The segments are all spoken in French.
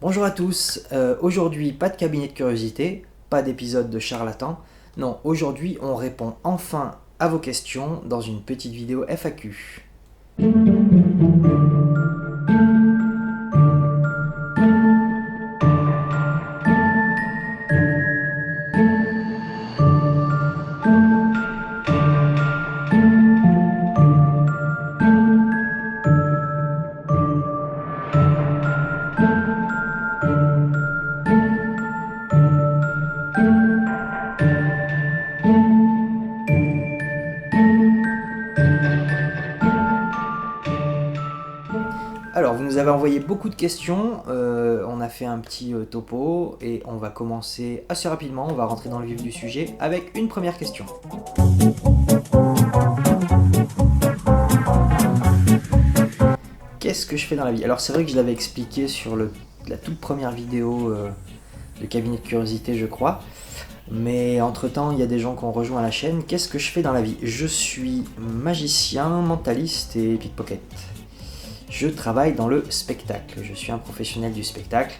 Bonjour à tous, aujourd'hui pas de cabinet de curiosité, pas d'épisode de charlatan. Non, aujourd'hui on répond enfin à vos questions dans une petite vidéo FAQ. Alors, vous nous avez envoyé beaucoup de questions, on a fait un petit topo et on va commencer assez rapidement, on va rentrer dans le vif du sujet avec une première question. Qu'est-ce que je fais dans la vie? Alors c'est vrai que je l'avais expliqué sur la toute première vidéo de cabinet de curiosité je crois, mais entre temps il y a des gens qui ont rejoint la chaîne. Qu'est-ce que je fais dans la vie? Je suis magicien, mentaliste et pickpocket. Je travaille dans le spectacle, je suis un professionnel du spectacle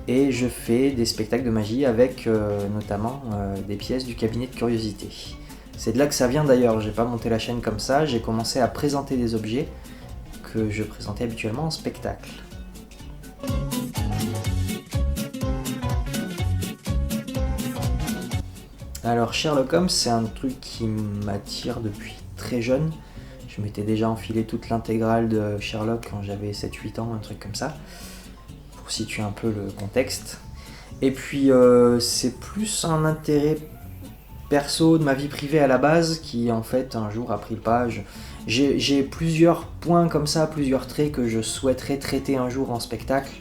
et je fais des spectacles de magie avec notamment des pièces du cabinet de curiosité. C'est de là que ça vient d'ailleurs, j'ai pas monté la chaîne comme ça, j'ai commencé à présenter des objets que je présentais habituellement en spectacle. Alors Sherlock Holmes, c'est un truc qui m'attire depuis très jeune. Je m'étais déjà enfilé toute l'intégrale de Sherlock quand j'avais 7-8 ans, un truc comme ça, pour situer un peu le contexte. Et puis c'est plus un intérêt perso de ma vie privée à la base qui en fait un jour a pris le pas. J'ai plusieurs points comme ça, plusieurs traits que je souhaiterais traiter un jour en spectacle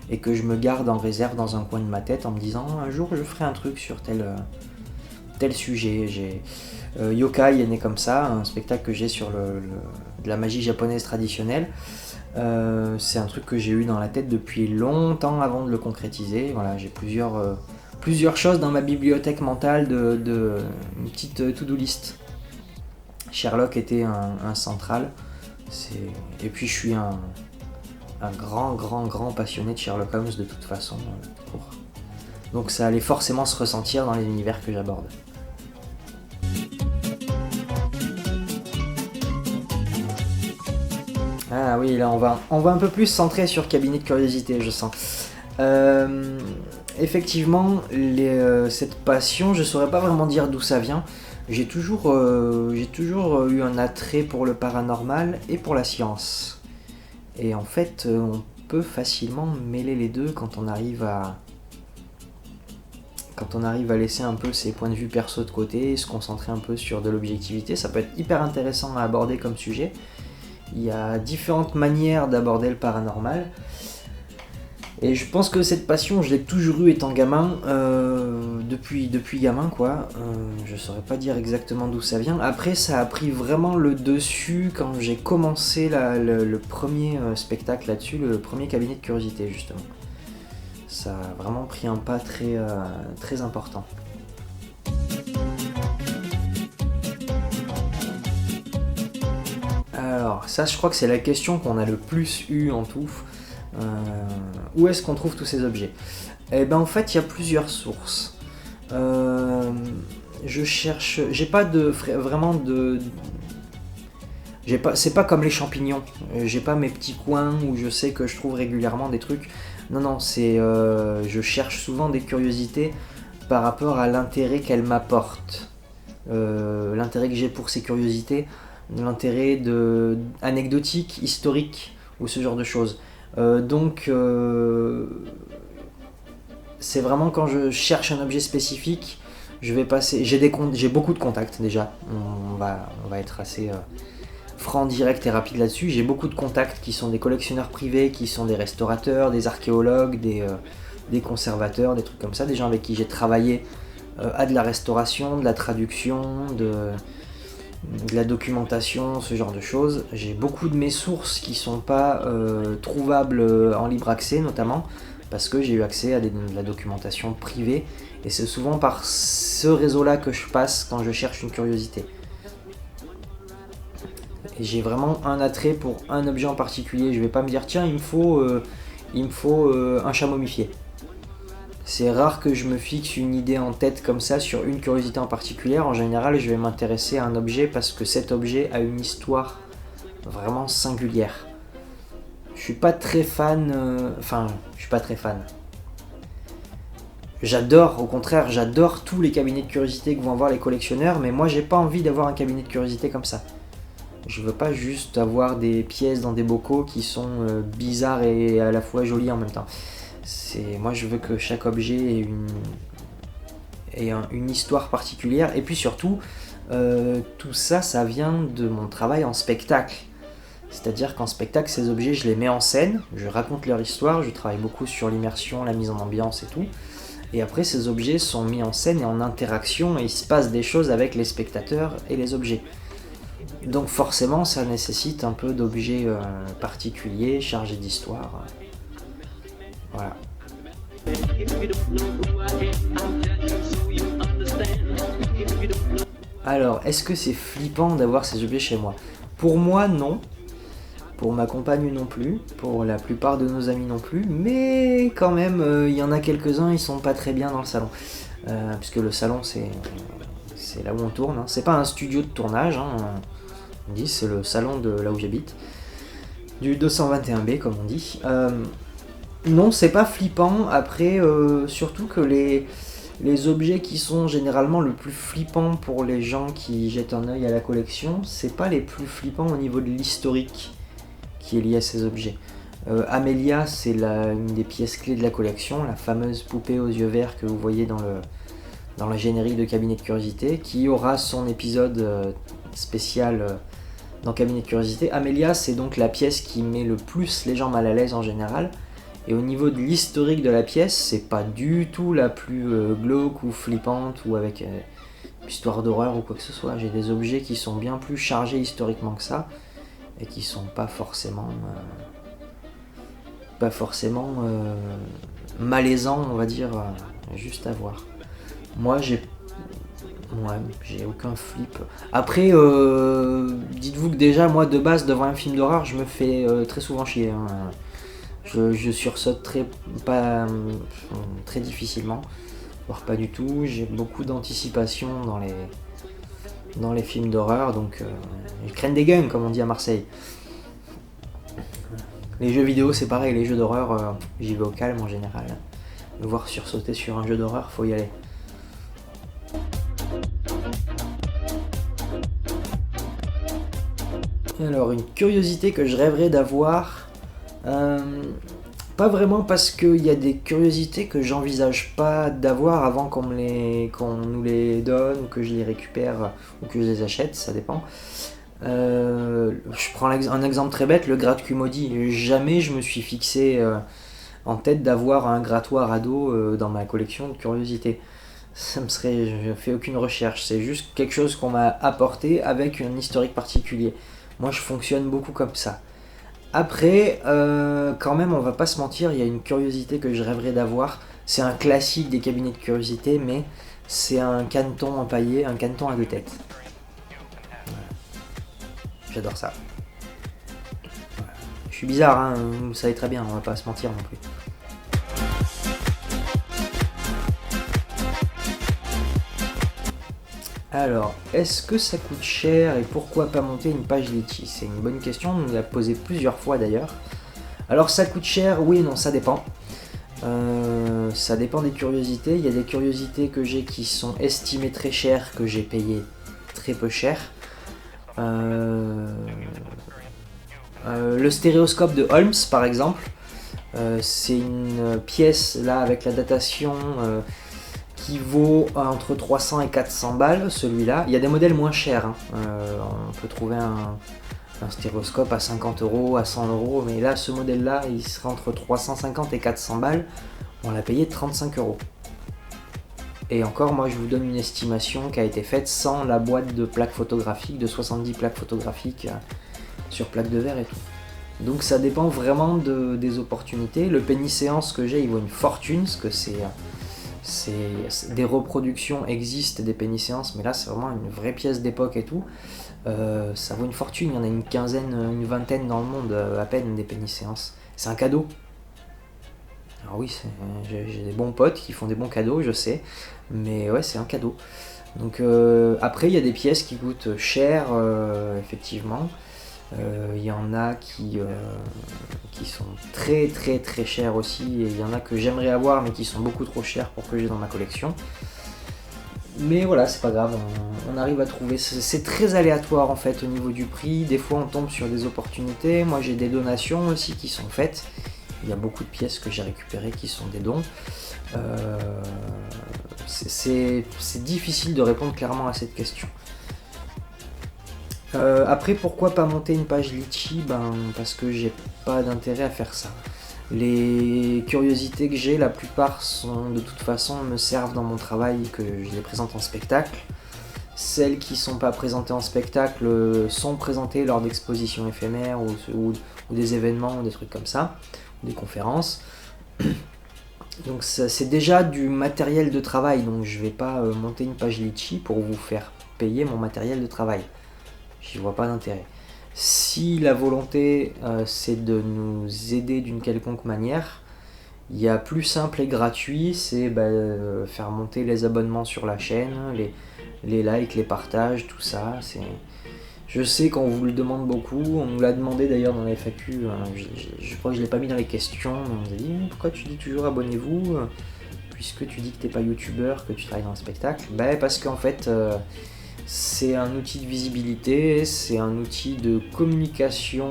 et que je me garde en réserve dans un coin de ma tête en me disant un jour je ferai un truc sur tel sujet. Yokai est né comme ça, un spectacle que j'ai sur de la magie japonaise traditionnelle. C'est un truc que j'ai eu dans la tête depuis longtemps avant de le concrétiser. Voilà, j'ai plusieurs choses dans ma bibliothèque mentale une petite to-do list. Sherlock était un central. Et puis je suis un grand passionné de Sherlock Holmes de toute façon. Donc ça allait forcément se ressentir dans les univers que j'aborde. Ah oui, là on va un peu plus centrer sur cabinet de curiosité, je sens. Effectivement, cette passion, je saurais pas vraiment dire d'où ça vient. J'ai toujours eu un attrait pour le paranormal et pour la science. Et en fait, on peut facilement mêler les deux quand on arrive à laisser un peu ses points de vue perso de côté, se concentrer un peu sur de l'objectivité. Ça peut être hyper intéressant à aborder comme sujet. Il y a différentes manières d'aborder le paranormal. Et je pense que cette passion, je l'ai toujours eue étant gamin, depuis gamin quoi. Je saurais pas dire exactement d'où ça vient. Après, ça a pris vraiment le dessus quand j'ai commencé le premier spectacle là-dessus, le premier cabinet de curiosité justement. Ça a vraiment pris un pas très important. Alors, ça, je crois que c'est la question qu'on a le plus eue en tout. Où est-ce qu'on trouve tous ces objets? Eh ben, en fait, il y a plusieurs sources. Je cherche. J'ai pas vraiment de. C'est pas comme les champignons. J'ai pas mes petits coins où je sais que je trouve régulièrement des trucs. Non, je cherche souvent des curiosités par rapport à l'intérêt qu'elles m'apportent. L'intérêt que j'ai pour ces curiosités, l'intérêt anecdotique, historique ou ce genre de choses. C'est vraiment quand je cherche un objet spécifique, je vais passer. J'ai beaucoup de contacts déjà. On va être assez franc, direct et rapide là-dessus. J'ai beaucoup de contacts qui sont des collectionneurs privés, qui sont des restaurateurs, des archéologues, des conservateurs, des trucs comme ça, des gens avec qui j'ai travaillé à de la restauration, de la traduction, de la documentation, ce genre de choses. J'ai beaucoup de mes sources qui sont pas trouvables en libre accès notamment parce que j'ai eu accès à de la documentation privée et c'est souvent par ce réseau-là que je passe quand je cherche une curiosité. Et j'ai vraiment un attrait pour un objet en particulier. Je vais pas me dire tiens il me faut il me faut un chat momifié. C'est rare que je me fixe une idée en tête comme ça sur une curiosité en particulier. En général, je vais m'intéresser à un objet parce que cet objet a une histoire vraiment singulière. Je suis pas très fan. Je suis pas très fan. J'adore, au contraire, j'adore tous les cabinets de curiosité que vont avoir les collectionneurs, mais moi j'ai pas envie d'avoir un cabinet de curiosité comme ça. Je veux pas juste avoir des pièces dans des bocaux qui sont bizarres et à la fois jolies en même temps. Moi je veux que chaque objet ait une histoire particulière, et puis surtout, tout ça, ça vient de mon travail en spectacle. C'est-à-dire qu'en spectacle, ces objets, je les mets en scène, je raconte leur histoire, je travaille beaucoup sur l'immersion, la mise en ambiance et tout. Et après, ces objets sont mis en scène et en interaction, et il se passe des choses avec les spectateurs et les objets. Donc forcément, ça nécessite un peu d'objets particuliers, chargés d'histoire. Voilà. Alors, est-ce que c'est flippant d'avoir ces objets chez moi ? Pour moi, non. Pour ma compagne non plus. Pour la plupart de nos amis non plus. Mais quand même, il y en a quelques-uns, ils sont pas très bien dans le salon. Puisque le salon, c'est là où on tourne. Hein. C'est pas un studio de tournage. Hein. On dit, c'est le salon de là où j'habite. Du 221B, comme on dit. Non, c'est pas flippant. Après, surtout que les objets qui sont généralement le plus flippant pour les gens qui jettent un œil à la collection, c'est pas les plus flippants au niveau de l'historique qui est lié à ces objets. Amelia, c'est une des pièces clés de la collection, la fameuse poupée aux yeux verts que vous voyez dans la générique de Cabinet de Curiosité, qui aura son épisode spécial dans Cabinet de Curiosité. Amelia, c'est donc la pièce qui met le plus les gens mal à l'aise en général. Et au niveau de l'historique de la pièce, c'est pas du tout la plus glauque ou flippante ou avec histoire d'horreur ou quoi que ce soit. J'ai des objets qui sont bien plus chargés historiquement que ça et qui sont pas forcément malaisants, on va dire, juste à voir. Moi, j'ai aucun flip. Après, dites-vous que déjà, moi, de base, devant un film d'horreur, je me fais très souvent chier. Hein. Je sursaute très difficilement, voire pas du tout. J'ai beaucoup d'anticipation dans les films d'horreur, donc ils craignent des guns, comme on dit à Marseille. Les jeux vidéo, c'est pareil, les jeux d'horreur, j'y vais au calme en général. Me voir sursauter sur un jeu d'horreur, faut y aller. Alors, une curiosité que je rêverais d'avoir... pas vraiment, parce qu'il y a des curiosités que j'envisage pas d'avoir avant qu'on nous les donne, ou que je les récupère, ou que je les achète, ça dépend. Je prends un exemple très bête, le gratte-cul maudit. Jamais je me suis fixé en tête d'avoir un grattoir à dos dans ma collection de curiosités. Je fais aucune recherche, c'est juste quelque chose qu'on m'a apporté avec un historique particulier. Moi je fonctionne beaucoup comme ça. Après, quand même, on va pas se mentir, il y a une curiosité que je rêverais d'avoir. C'est un classique des cabinets de curiosité, mais c'est un caneton empaillé, un caneton à deux têtes. Voilà. J'adore ça. Voilà. Je suis bizarre, hein, vous le savez très bien, on va pas se mentir non plus. Alors, est-ce que ça coûte cher et pourquoi pas monter une page Litchi ? C'est une bonne question, on nous l'a posé plusieurs fois d'ailleurs. Alors ça coûte cher, oui et non, ça dépend. Ça dépend des curiosités. Il y a des curiosités que j'ai qui sont estimées très chères, que j'ai payé très peu cher. Le stéréoscope de Holmes par exemple, c'est une pièce là avec la datation... qui vaut entre 300 et 400 balles, celui-là. Il y a des modèles moins chers. Hein. On peut trouver un stéréoscope à 50 euros, à 100 euros, mais là, ce modèle-là, il sera entre 350 et 400 balles. On l'a payé 35 euros. Et encore, moi, je vous donne une estimation qui a été faite sans la boîte de plaques photographiques, de 70 plaques photographiques sur plaques de verre et tout. Donc ça dépend vraiment des opportunités. Le penny-séance que j'ai, il vaut une fortune, parce que des reproductions existent des penny-séances, mais là c'est vraiment une vraie pièce d'époque et tout. Ça vaut une fortune, il y en a une vingtaine dans le monde à peine des penny-séances. C'est un cadeau. Alors oui, j'ai des bons potes qui font des bons cadeaux, je sais, mais ouais, c'est un cadeau. Donc après, il y a des pièces qui coûtent cher, effectivement. Il y en a qui sont très très très chères aussi, et il y en a que j'aimerais avoir mais qui sont beaucoup trop chères pour que j'ai dans ma collection. Mais voilà, c'est pas grave, on arrive à trouver. C'est très aléatoire en fait au niveau du prix. Des fois on tombe sur des opportunités. Moi j'ai des donations aussi qui sont faites. Il y a beaucoup de pièces que j'ai récupérées qui sont des dons. C'est difficile de répondre clairement à cette question. Après, pourquoi pas monter une page Litchi? Parce que j'ai pas d'intérêt à faire ça. Les curiosités que j'ai, la plupart sont de toute façon me servent dans mon travail, que je les présente en spectacle. Celles qui sont pas présentées en spectacle sont présentées lors d'expositions éphémères ou des événements ou des trucs comme ça, des conférences. Donc c'est déjà du matériel de travail, donc je vais pas monter une page Litchi pour vous faire payer mon matériel de travail. J'y vois pas d'intérêt. Si la volonté c'est de nous aider d'une quelconque manière, il y a plus simple et gratuit, c'est faire monter les abonnements sur la chaîne, les likes, les partages, tout ça. Je sais qu'on vous le demande beaucoup, on nous l'a demandé d'ailleurs dans la FAQ, je crois que je l'ai pas mis dans les questions, mais on nous a dit pourquoi tu dis toujours abonnez-vous puisque tu dis que t'es pas youtubeur, que tu travailles dans le spectacle. Parce qu'en fait c'est un outil de visibilité, c'est un outil de communication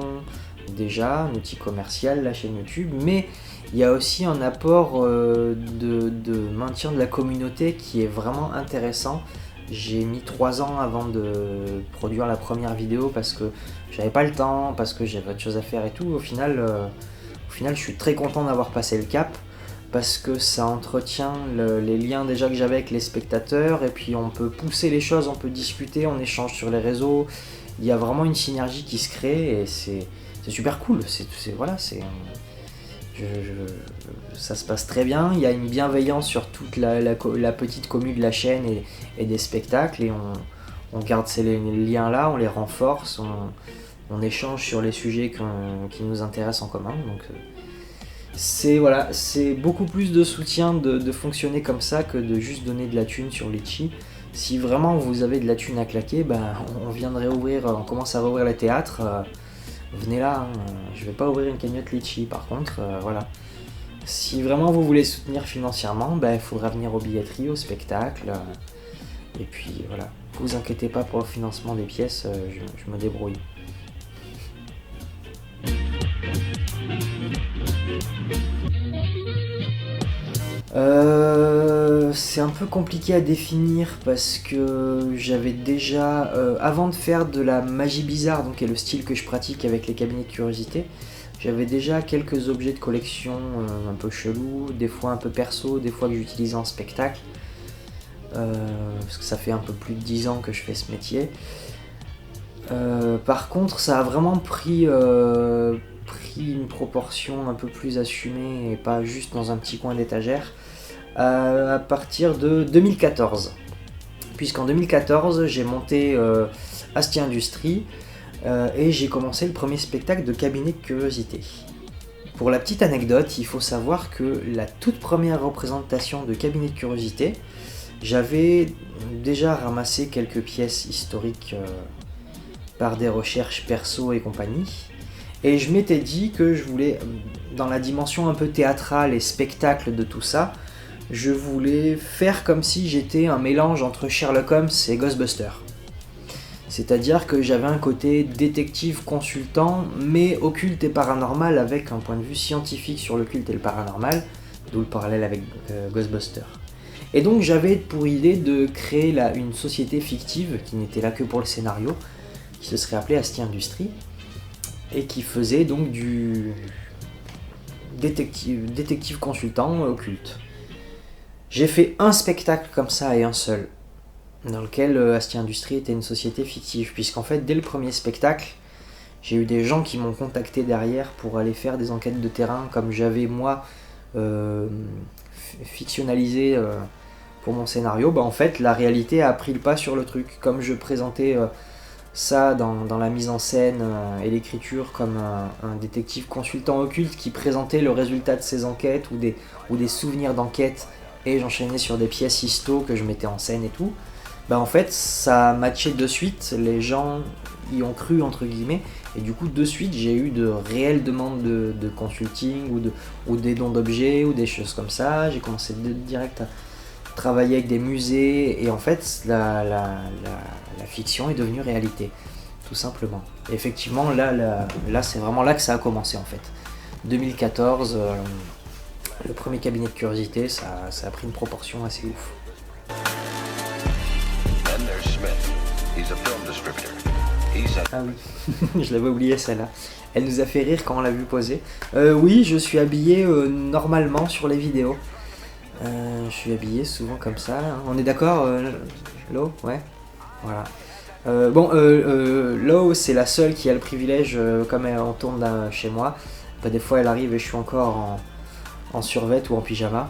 déjà, un outil commercial, la chaîne YouTube, mais il y a aussi un apport de maintien de la communauté qui est vraiment intéressant. J'ai mis 3 ans avant de produire la première vidéo parce que j'avais pas le temps, parce que j'avais autre chose à faire et tout. Au final, je suis très content d'avoir passé le cap, parce que ça entretient les liens déjà que j'avais avec les spectateurs, et puis on peut pousser les choses, on peut discuter, on échange sur les réseaux. Il y a vraiment une synergie qui se crée et c'est super cool. Ça se passe très bien. Il y a une bienveillance sur toute la petite commune de la chaîne et des spectacles, et on garde ces liens là, on les renforce, on échange sur les sujets qui nous intéressent en commun. Donc c'est beaucoup plus de soutien de fonctionner comme ça que de juste donner de la thune sur Litchi. Si vraiment vous avez de la thune à claquer, on commence à rouvrir les théâtres. Venez là, je vais pas ouvrir une cagnotte Litchi par contre, voilà. Si vraiment vous voulez soutenir financièrement, il faudra venir aux billetteries, au spectacle, et puis voilà. Vous inquiétez pas pour le financement des pièces, je me débrouille. C'est un peu compliqué à définir parce que j'avais déjà, avant de faire de la magie bizarre, donc qui est le style que je pratique avec les cabinets de curiosité, j'avais déjà quelques objets de collection un peu chelous, des fois un peu perso, des fois que j'utilisais en spectacle, parce que ça fait un peu plus de 10 ans que je fais ce métier. Par contre, ça a vraiment pris une proportion un peu plus assumée et pas juste dans un petit coin d'étagère à partir de 2014, puisqu'en 2014 j'ai monté Asti Industrie et j'ai commencé le premier spectacle de cabinet de curiosité. Pour la petite anecdote, il faut savoir que la toute première représentation de cabinet de curiosité, j'avais déjà ramassé quelques pièces historiques par des recherches perso et compagnie. Et je m'étais dit que je voulais, dans la dimension un peu théâtrale et spectacle de tout ça, je voulais faire comme si j'étais un mélange entre Sherlock Holmes et Ghostbusters. C'est-à-dire que j'avais un côté détective consultant, mais occulte et paranormal, avec un point de vue scientifique sur l'occulte et le paranormal, d'où le parallèle avec Ghostbusters. Et donc j'avais pour idée de créer une société fictive qui n'était là que pour le scénario, qui se serait appelée Asti Industrie, et qui faisait donc du détective consultant occulte. J'ai fait un spectacle comme ça et un seul, dans lequel Asti Industrie était une société fictive, puisqu'en fait dès le premier spectacle, j'ai eu des gens qui m'ont contacté derrière pour aller faire des enquêtes de terrain, comme j'avais moi fictionnalisé pour mon scénario. En fait la réalité a pris le pas sur le truc, comme je présentais ça dans la mise en scène et l'écriture comme un détective consultant occulte qui présentait le résultat de ses enquêtes ou des souvenirs d'enquête et j'enchaînais sur des pièces histo que je mettais en scène et tout. Bah en fait ça matchait de suite, les gens y ont cru entre guillemets et du coup de suite j'ai eu de réelles demandes de consulting ou des dons d'objets ou des choses comme ça. J'ai commencé direct à travailler avec des musées et en fait la fiction est devenue réalité tout simplement. Et effectivement là c'est vraiment là que ça a commencé en fait. 2014, le premier cabinet de curiosité, ça a pris une proportion assez ouf. Ah oui, je l'avais oublié celle-là. Elle nous a fait rire quand on l'a vu poser. Oui, je suis habillé normalement sur les vidéos. Je suis habillé souvent comme ça. Hein. On est d'accord, Lo? Ouais. Voilà. Lo, c'est la seule qui a le privilège, comme elle en tourne chez moi. Bah, des fois, elle arrive et je suis encore en survêt ou en pyjama.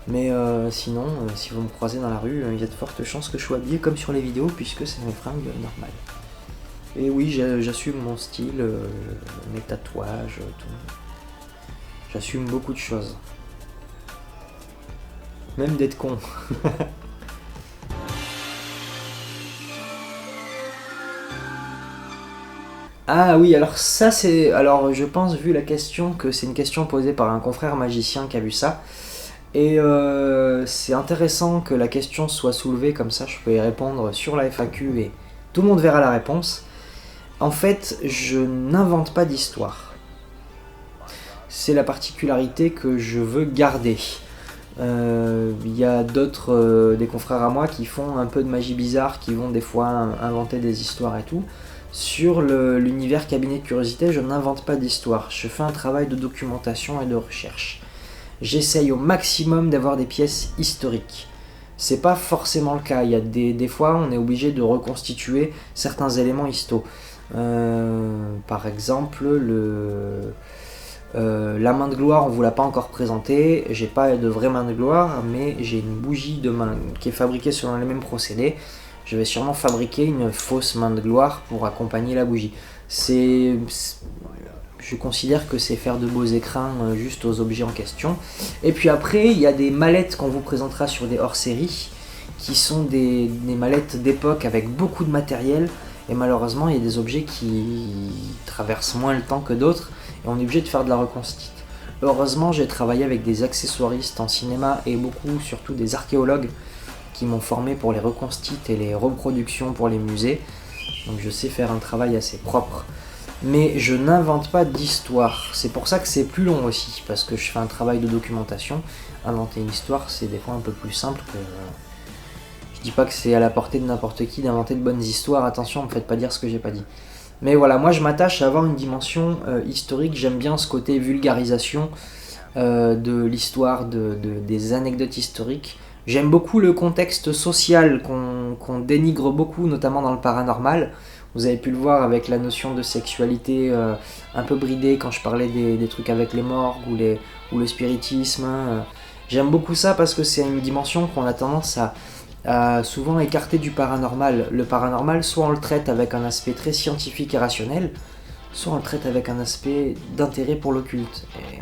Mais sinon, si vous me croisez dans la rue, il y a de fortes chances que je sois habillé comme sur les vidéos, puisque c'est mes fringues normales. Et oui, j'assume mon style, mes tatouages, tout. J'assume beaucoup de choses. Même d'être con. Ah oui, alors ça c'est... Alors je pense, vu la question, que c'est une question posée par un confrère magicien qui a vu ça. Et c'est intéressant que la question soit soulevée, comme ça je peux y répondre sur la FAQ et tout le monde verra la réponse. En fait, je n'invente pas d'histoire. C'est la particularité que je veux garder. Il y a d'autres, des confrères à moi qui font un peu de magie bizarre, qui vont des fois inventer des histoires et tout. Sur l'univers cabinet de curiosité, je n'invente pas d'histoire. Je fais un travail de documentation et de recherche. J'essaye au maximum d'avoir des pièces historiques. C'est pas forcément le cas. Il y a des fois, on est obligé de reconstituer certains éléments histo. Par exemple, la main de gloire, on vous l'a pas encore présenté. J'ai pas de vraie main de gloire, mais j'ai une bougie de main qui est fabriquée selon les mêmes procédés. Je vais sûrement fabriquer une fausse main de gloire pour accompagner la bougie. Je considère que c'est faire de beaux écrins juste aux objets en question. Et puis après, il y a des mallettes qu'on vous présentera sur des hors-séries, qui sont des mallettes d'époque avec beaucoup de matériel. Et malheureusement, il y a des objets qui traversent moins le temps que d'autres, et on est obligé de faire de la reconstitution. Heureusement, j'ai travaillé avec des accessoiristes en cinéma et beaucoup, surtout des archéologues, qui m'ont formé pour les reconstitutions et les reproductions pour les musées. Donc je sais faire un travail assez propre. Mais je n'invente pas d'histoire. C'est pour ça que c'est plus long aussi, parce que je fais un travail de documentation. Inventer une histoire, c'est des fois un peu plus simple que... Je dis pas que c'est à la portée de n'importe qui d'inventer de bonnes histoires, attention, ne me faites pas dire ce que j'ai pas dit. Mais voilà, moi je m'attache à avoir une dimension historique, j'aime bien ce côté vulgarisation de l'histoire, des anecdotes historiques. J'aime beaucoup le contexte social qu'on dénigre beaucoup, notamment dans le paranormal. Vous avez pu le voir avec la notion de sexualité un peu bridée quand je parlais des trucs avec les morgues ou le spiritisme. J'aime beaucoup ça parce que c'est une dimension qu'on a tendance à souvent écarter du paranormal. Le paranormal, soit on le traite avec un aspect très scientifique et rationnel, soit on le traite avec un aspect d'intérêt pour l'occulte. Et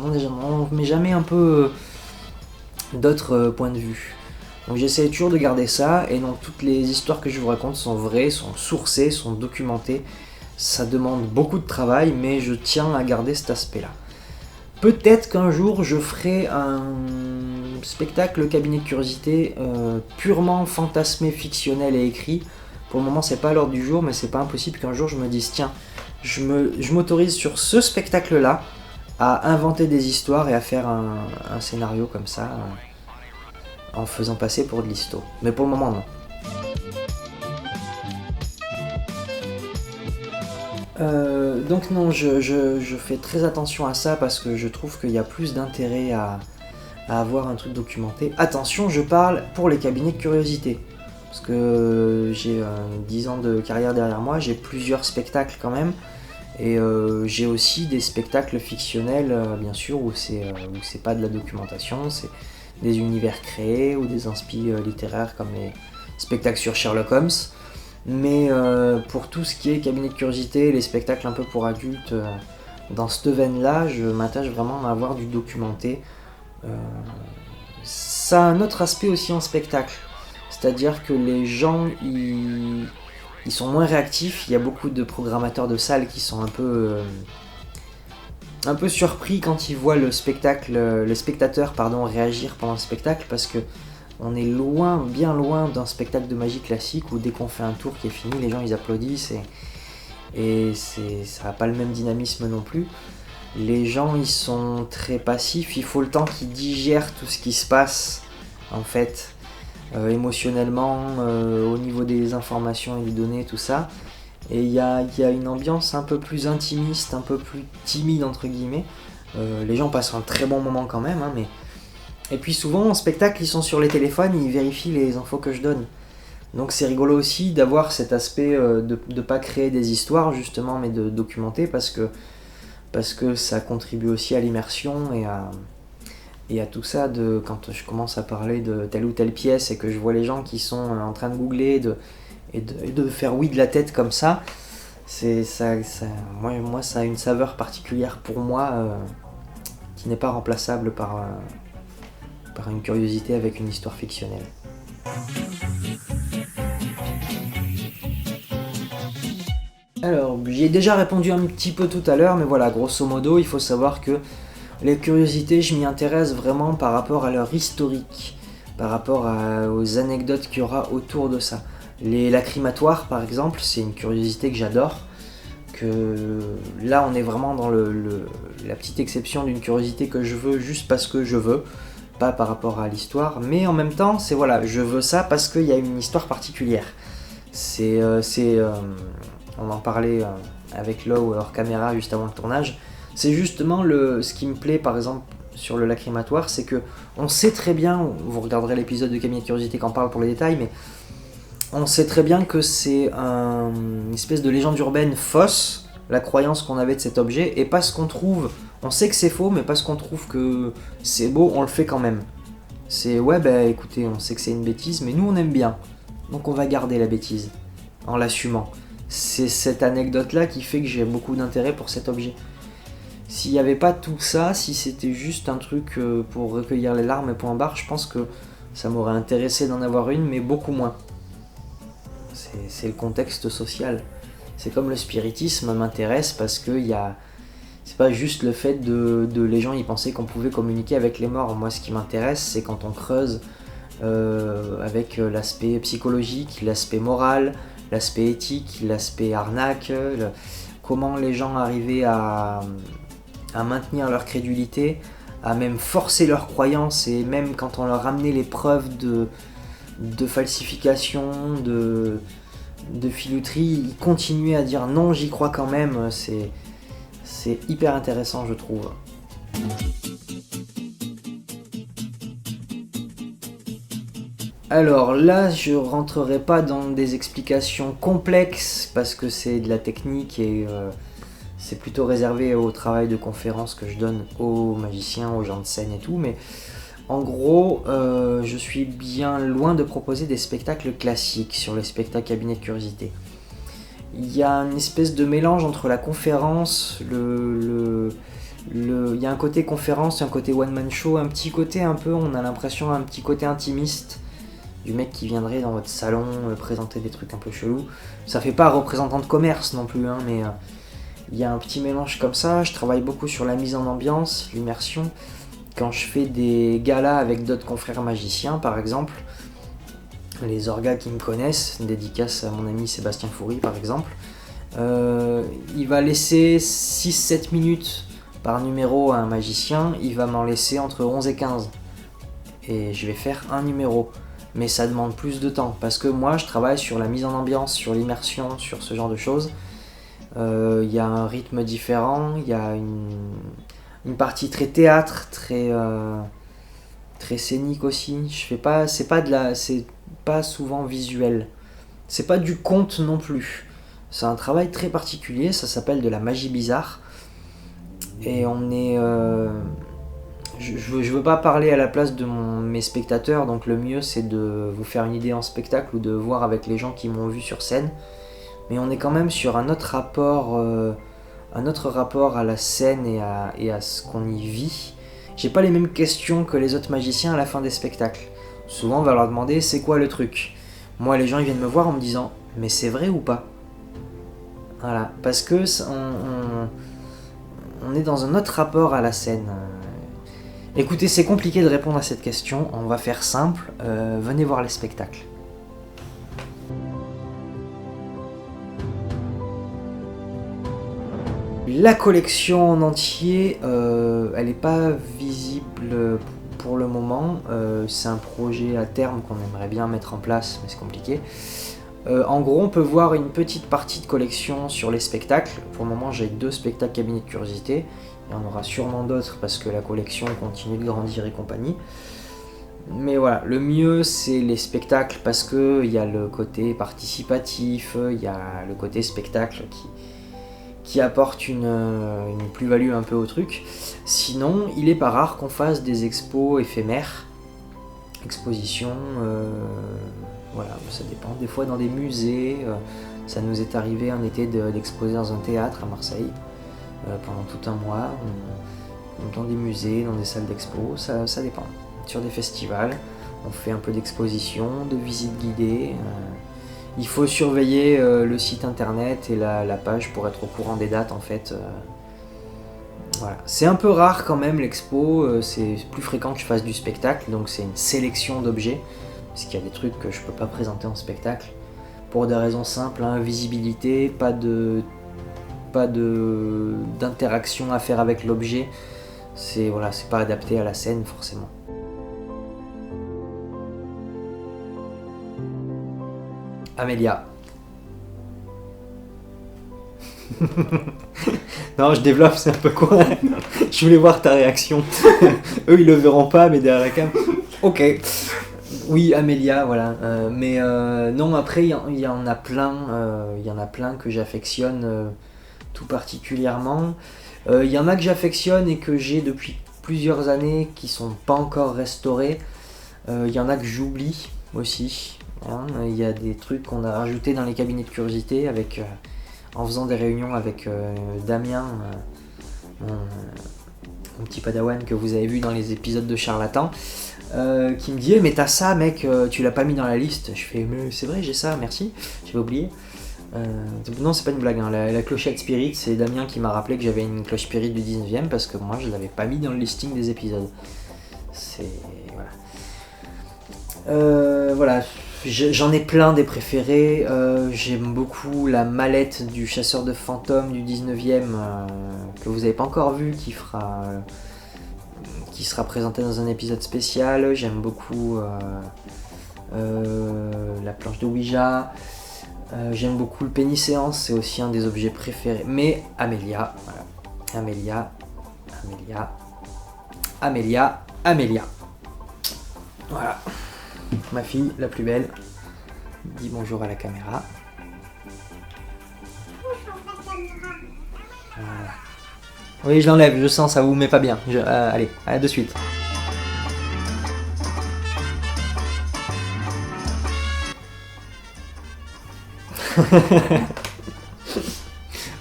on met jamais un peu d'autres points de vue. Donc j'essaie toujours de garder ça, et donc toutes les histoires que je vous raconte sont vraies, sont sourcées, sont documentées. Ça demande beaucoup de travail, mais je tiens à garder cet aspect-là. Peut-être qu'un jour je ferai un spectacle cabinet de curiosité purement fantasmé, fictionnel et écrit. Pour le moment c'est pas à l'ordre du jour, mais c'est pas impossible qu'un jour je me dise tiens, je m'autorise sur ce spectacle-là à inventer des histoires et à faire un scénario comme ça en faisant passer pour de l'histo. Mais pour le moment non. Donc non, je fais très attention à ça parce que je trouve qu'il y a plus d'intérêt à avoir un truc documenté. Attention, je parle pour les cabinets de curiosité. Parce que j'ai 10 ans de carrière derrière moi, j'ai plusieurs spectacles quand même. Et j'ai aussi des spectacles fictionnels, bien sûr, où c'est pas de la documentation, c'est des univers créés ou des inspi littéraires comme les spectacles sur Sherlock Holmes. Mais pour tout ce qui est cabinet de curiosité, les spectacles un peu pour adultes, dans cette veine-là, je m'attache vraiment à avoir du documenté. Ça a un autre aspect aussi en spectacle. C'est-à-dire que les gens, ils sont moins réactifs. Il y a beaucoup de programmateurs de salles qui sont un peu surpris quand ils voient le spectateur réagir pendant le spectacle, parce que on est loin, bien loin d'un spectacle de magie classique où dès qu'on fait un tour qui est fini, les gens ils applaudissent et ça n'a pas le même dynamisme non plus. Les gens ils sont très passifs, il faut le temps qu'ils digèrent tout ce qui se passe en fait, émotionnellement, au niveau des informations et des données, tout ça. Et il y a une ambiance un peu plus intimiste, un peu plus timide entre guillemets. Les gens passent un très bon moment quand même, hein, mais... Et puis souvent en spectacle ils sont sur les téléphones, ils vérifient les infos que je donne. Donc c'est rigolo aussi d'avoir cet aspect de ne pas créer des histoires justement, mais de documenter, parce que ça contribue aussi à l'immersion et à tout ça. Quand je commence à parler de telle ou telle pièce et que je vois les gens qui sont en train de googler et de faire oui de la tête comme ça, moi ça a une saveur particulière pour moi, qui n'est pas remplaçable par une curiosité avec une histoire fictionnelle. Alors, j'y ai déjà répondu un petit peu tout à l'heure, mais voilà, grosso modo, il faut savoir que les curiosités, je m'y intéresse vraiment par rapport à leur historique, par rapport aux anecdotes qu'il y aura autour de ça. Les lacrymatoires, par exemple, c'est une curiosité que j'adore. Que là, on est vraiment dans la petite exception d'une curiosité que je veux juste parce que je veux, pas par rapport à l'histoire, mais en même temps, c'est voilà, je veux ça parce qu'il y a une histoire particulière. On en parlait avec Lo hors caméra juste avant le tournage. C'est justement ce qui me plaît, par exemple, sur le lacrymatoire, c'est que on sait très bien, vous regarderez l'épisode de Cabinet de Curiosité quand on parle pour les détails, mais on sait très bien que c'est une espèce de légende urbaine fausse, la croyance qu'on avait de cet objet, et parce qu'on trouve, on sait que c'est faux, mais parce qu'on trouve que c'est beau, on le fait quand même. C'est ouais, bah écoutez, on sait que c'est une bêtise, mais nous on aime bien, donc on va garder la bêtise, en l'assumant. C'est cette anecdote-là qui fait que j'ai beaucoup d'intérêt pour cet objet. S'il n'y avait pas tout ça, si c'était juste un truc pour recueillir les larmes et point barre, je pense que ça m'aurait intéressé d'en avoir une, mais beaucoup moins. C'est le contexte social. C'est comme le spiritisme m'intéresse parce que c'est pas juste le fait de les gens y pensaient qu'on pouvait communiquer avec les morts. Moi, ce qui m'intéresse, c'est quand on creuse avec l'aspect psychologique, l'aspect moral, l'aspect éthique, l'aspect arnaque, comment les gens arrivaient à maintenir leur crédulité, à même forcer leur croyance, et même quand on leur ramenait les preuves de falsification, de filouterie, ils continuaient à dire non, j'y crois quand même. C'est hyper intéressant, je trouve. Alors là, je rentrerai pas dans des explications complexes parce que c'est de la technique et c'est plutôt réservé au travail de conférence que je donne aux magiciens, aux gens de scène et tout, mais en gros, je suis bien loin de proposer des spectacles classiques sur les spectacles cabinet de curiosité. Il y a une espèce de mélange entre la conférence, il y a un côté conférence et un côté one-man show, un petit côté un peu, on a l'impression, un petit côté intimiste, du mec qui viendrait dans votre salon présenter des trucs un peu chelous. Ça fait pas représentant de commerce non plus, hein, mais il y a un petit mélange comme ça. Je travaille beaucoup sur la mise en ambiance, l'immersion. Quand je fais des galas avec d'autres confrères magiciens, par exemple, les orgas qui me connaissent, une dédicace à mon ami Sébastien Foury par exemple, il va laisser 6-7 minutes par numéro à un magicien, il va m'en laisser entre 11 et 15. Et je vais faire un numéro. Mais ça demande plus de temps, parce que moi je travaille sur la mise en ambiance, sur l'immersion, sur ce genre de choses. Il y a un rythme différent, il y a une partie très théâtre, très scénique aussi. C'est pas souvent visuel. C'est pas du conte non plus. C'est un travail très particulier, ça s'appelle de la magie bizarre. Et on est... je veux pas parler à la place de mes spectateurs, donc le mieux c'est de vous faire une idée en spectacle ou de voir avec les gens qui m'ont vu sur scène. Mais on est quand même sur un autre rapport à la scène et à ce qu'on y vit. J'ai pas les mêmes questions que les autres magiciens à la fin des spectacles. Souvent on va leur demander c'est quoi le truc. Moi les gens ils viennent me voir en me disant mais c'est vrai ou pas. Voilà, parce que on est dans un autre rapport à la scène. Écoutez, c'est compliqué de répondre à cette question, on va faire simple, venez voir les spectacles. La collection en entier, elle n'est pas visible pour le moment, c'est un projet à terme qu'on aimerait bien mettre en place, mais c'est compliqué. En gros, on peut voir une petite partie de collection sur les spectacles. Pour le moment, j'ai 2 spectacles cabinet de curiosité. Il y en aura sûrement d'autres parce que la collection continue de grandir et compagnie. Mais voilà, le mieux c'est les spectacles parce qu'il y a le côté participatif, il y a le côté spectacle qui apporte une plus-value un peu au truc. Sinon, il est pas rare qu'on fasse des expos éphémères, expositions, voilà, ça dépend. Des fois dans des musées, ça nous est arrivé un été d'exposer dans un théâtre à Marseille pendant tout un mois, dans des musées, dans des salles d'expo, ça dépend. Sur des festivals, on fait un peu d'exposition, de visites guidées. Il faut surveiller le site internet et la page pour être au courant des dates en fait. Voilà. C'est un peu rare quand même l'expo, c'est plus fréquent que je fasse du spectacle, donc c'est une sélection d'objets, parce qu'il y a des trucs que je peux pas présenter en spectacle, pour des raisons simples, hein, visibilité, pas d'interaction à faire avec l'objet, c'est pas adapté à la scène forcément. Amélia. Non, je développe, c'est un peu quoi. Je voulais voir ta réaction. Eux, ils le verront pas, mais derrière la cam. Ok. Oui, Amélia, voilà. Mais non, après, il y en a plein que j'affectionne tout particulièrement. Il y en a que j'affectionne et que j'ai depuis plusieurs années qui sont pas encore restaurés. Il y en a que j'oublie aussi. Hein. Il y a des trucs qu'on a rajoutés dans les cabinets de curiosité en faisant des réunions avec Damien, mon petit padawan que vous avez vu dans les épisodes de Charlatan, qui me dit mais t'as ça mec, tu l'as pas mis dans la liste. Je fais mais c'est vrai j'ai ça, merci, j'avais oublié. Non c'est pas une blague, hein. La clochette spirit, c'est Damien qui m'a rappelé que j'avais une cloche spirit du 19e parce que moi je l'avais pas mis dans le listing des épisodes. C'est... voilà. J'en ai plein des préférés, j'aime beaucoup la mallette du chasseur de fantômes du 19e que vous n'avez pas encore vu, qui sera présenté dans un épisode spécial. J'aime beaucoup la planche de Ouija, j'aime beaucoup le pénis-séance, c'est aussi un des objets préférés. Mais Amélia, voilà. Amélia. Voilà. Ma fille, la plus belle, dis bonjour à la caméra. Voilà. Oui, je l'enlève, je sens, ça vous met pas bien. Allez, de suite.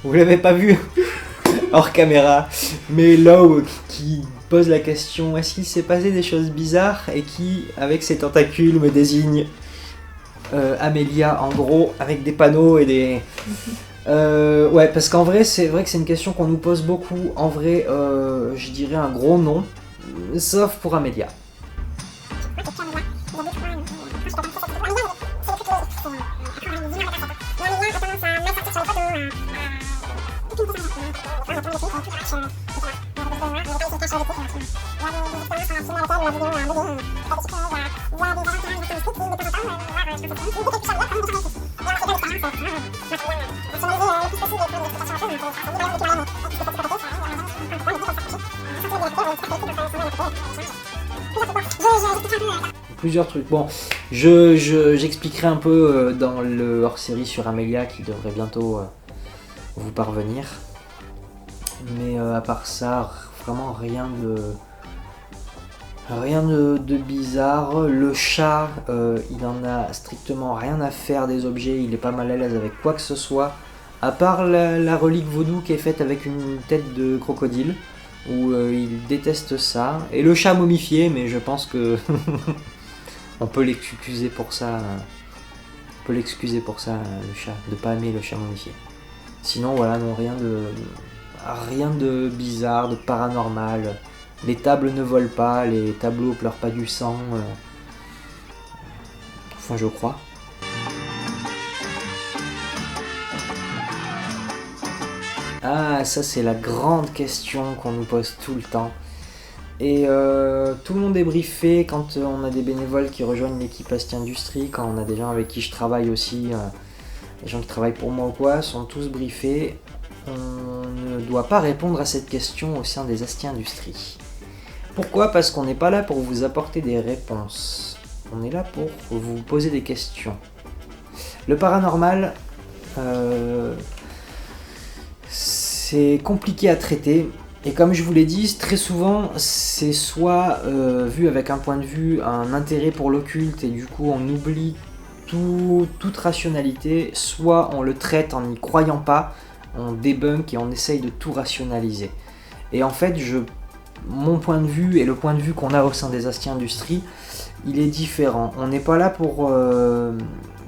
Vous l'avez pas vu hors caméra, mais Low qui pose la question est-ce qu'il s'est passé des choses bizarres et qui, avec ses tentacules, me désigne Amélia en gros avec des panneaux et des... ouais, parce qu'en vrai, c'est vrai que c'est une question qu'on nous pose beaucoup. En vrai, je dirais un gros non, sauf pour Amélia. Plusieurs trucs. Bon, j'expliquerai un peu dans le hors-série sur Amélia qui devrait bientôt vous parvenir. Mais à part ça, vraiment rien Rien de bizarre. Le chat, il en a strictement rien à faire des objets, il est pas mal à l'aise avec quoi que ce soit. À part la relique vaudou qui est faite avec une tête de crocodile, où il déteste ça. Et le chat momifié, mais je pense que on peut l'excuser pour ça. On peut l'excuser pour ça, le chat, de pas aimer le chat momifié. Sinon, voilà, non, rien de bizarre, de paranormal. Les tables ne volent pas, les tableaux pleurent pas du sang. Enfin, je crois. Ah, ça c'est la grande question qu'on nous pose tout le temps. Et tout le monde est briefé quand on a des bénévoles qui rejoignent l'équipe Asti Industrie, quand on a des gens avec qui je travaille aussi, les gens qui travaillent pour moi ou quoi, sont tous briefés. On ne doit pas répondre à cette question au sein des Asti Industries. Pourquoi ? Parce qu'on n'est pas là pour vous apporter des réponses. On est là pour vous poser des questions. Le paranormal, c'est compliqué à traiter. Et comme je vous l'ai dit, très souvent, c'est soit vu avec un point de vue, un intérêt pour l'occulte, et du coup on oublie toute rationalité, soit on le traite en n'y croyant pas, on débunk et on essaye de tout rationaliser. Et en fait, mon point de vue et le point de vue qu'on a au sein des Asti Industries, il est différent. On n'est pas là pour...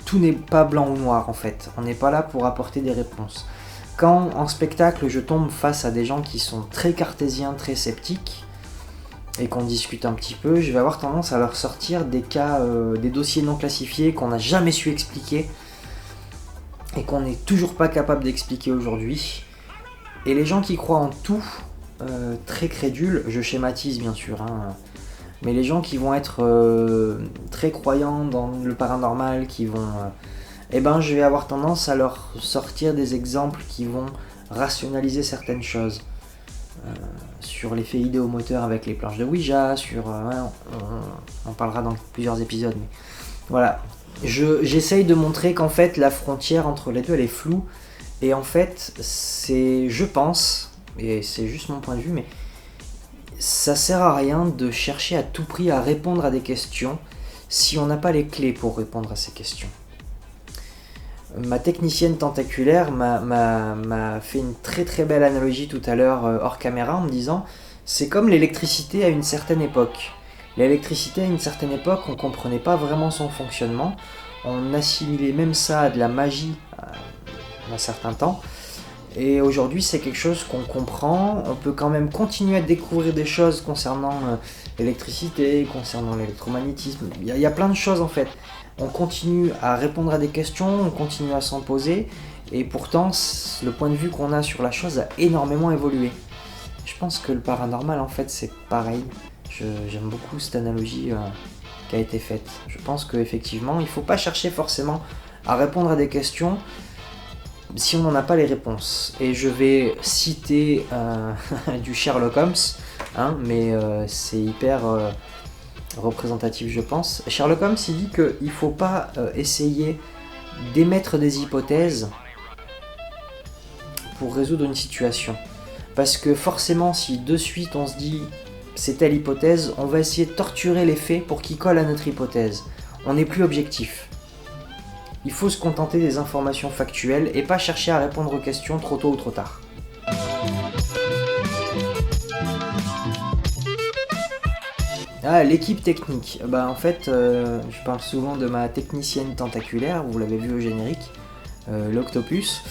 tout n'est pas blanc ou noir en fait. On n'est pas là pour apporter des réponses. Quand en spectacle je tombe face à des gens qui sont très cartésiens, très sceptiques, et qu'on discute un petit peu, je vais avoir tendance à leur sortir des cas, des dossiers non classifiés qu'on n'a jamais su expliquer, et qu'on n'est toujours pas capable d'expliquer aujourd'hui. Et les gens qui croient en tout, très crédules, je schématise bien sûr, hein, mais les gens qui vont être très croyants dans le paranormal, qui vont... je vais avoir tendance à leur sortir des exemples qui vont rationaliser certaines choses. Sur l'effet idéomoteur avec les planches de Ouija, on parlera dans plusieurs épisodes, mais voilà. J'essaye de montrer qu'en fait la frontière entre les deux elle est floue, et en fait je pense, et c'est juste mon point de vue, mais ça sert à rien de chercher à tout prix à répondre à des questions si on n'a pas les clés pour répondre à ces questions. Ma technicienne tentaculaire m'a fait une très très belle analogie tout à l'heure hors caméra en me disant c'est comme l'électricité à une certaine époque. L'électricité à une certaine époque, on ne comprenait pas vraiment son fonctionnement, on assimilait même ça à de la magie à un certain temps, et aujourd'hui c'est quelque chose qu'on comprend, on peut quand même continuer à découvrir des choses concernant l'électricité, concernant l'électromagnétisme, il y a plein de choses en fait. On continue à répondre à des questions, on continue à s'en poser, et pourtant le point de vue qu'on a sur la chose a énormément évolué. Je pense que le paranormal en fait c'est pareil, j'aime beaucoup cette analogie qui a été faite. Je pense qu'effectivement il ne faut pas chercher forcément à répondre à des questions si on n'en a pas les réponses. Et je vais citer du Sherlock Holmes, hein, mais c'est hyper... représentatif je pense. Sherlock Holmes il dit qu'il ne faut pas essayer d'émettre des hypothèses pour résoudre une situation. Parce que forcément si de suite on se dit c'est telle hypothèse, on va essayer de torturer les faits pour qu'ils collent à notre hypothèse. On n'est plus objectif. Il faut se contenter des informations factuelles et pas chercher à répondre aux questions trop tôt ou trop tard. Ah, l'équipe technique. En fait, je parle souvent de ma technicienne tentaculaire, vous l'avez vu au générique, l'Octopus.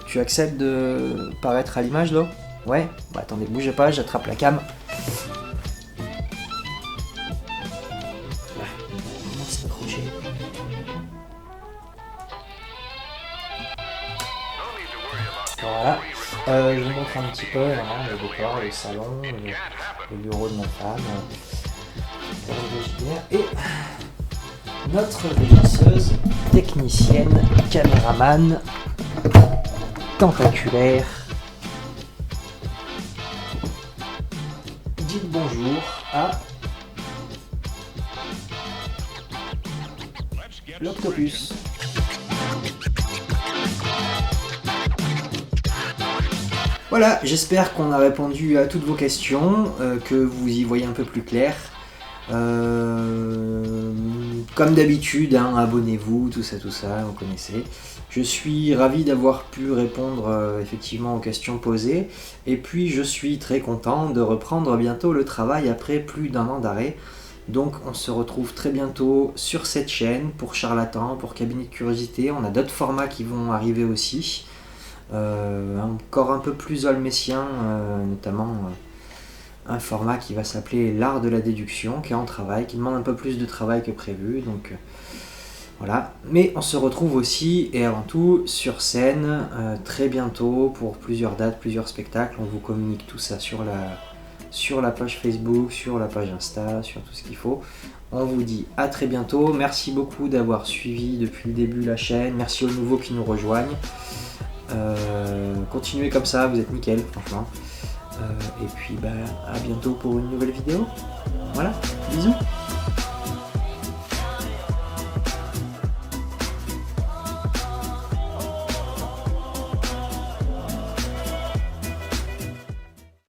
Tu acceptes de paraître à l'image là ? Ouais ? Attendez, bougez pas, j'attrape la cam. Comment s'accrocher ? Voilà. Je vous montre un petit peu le décor, le salon, le bureau de ma femme, et notre régisseuse, technicienne, caméraman, tentaculaire. Dites bonjour à l'Octopus. Voilà, j'espère qu'on a répondu à toutes vos questions, que vous y voyez un peu plus clair. Comme d'habitude, hein, abonnez-vous, tout ça, vous connaissez. Je suis ravi d'avoir pu répondre effectivement aux questions posées. Et puis je suis très content de reprendre bientôt le travail après plus d'1 an d'arrêt. Donc on se retrouve très bientôt sur cette chaîne pour Charlatan, pour Cabinet de Curiosité. On a d'autres formats qui vont arriver aussi. Encore un peu plus holmétien, notamment un format qui va s'appeler l'art de la déduction, qui est en travail, qui demande un peu plus de travail que prévu. Donc voilà. Mais on se retrouve aussi et avant tout sur scène très bientôt pour plusieurs dates, plusieurs spectacles. On vous communique tout ça sur la page Facebook, sur la page Insta, sur tout ce qu'il faut. On vous dit à très bientôt. Merci beaucoup d'avoir suivi depuis le début la chaîne. Merci aux nouveaux qui nous rejoignent. Continuez comme ça, vous êtes nickel, franchement. Et puis à bientôt pour une nouvelle vidéo. Voilà, bisous.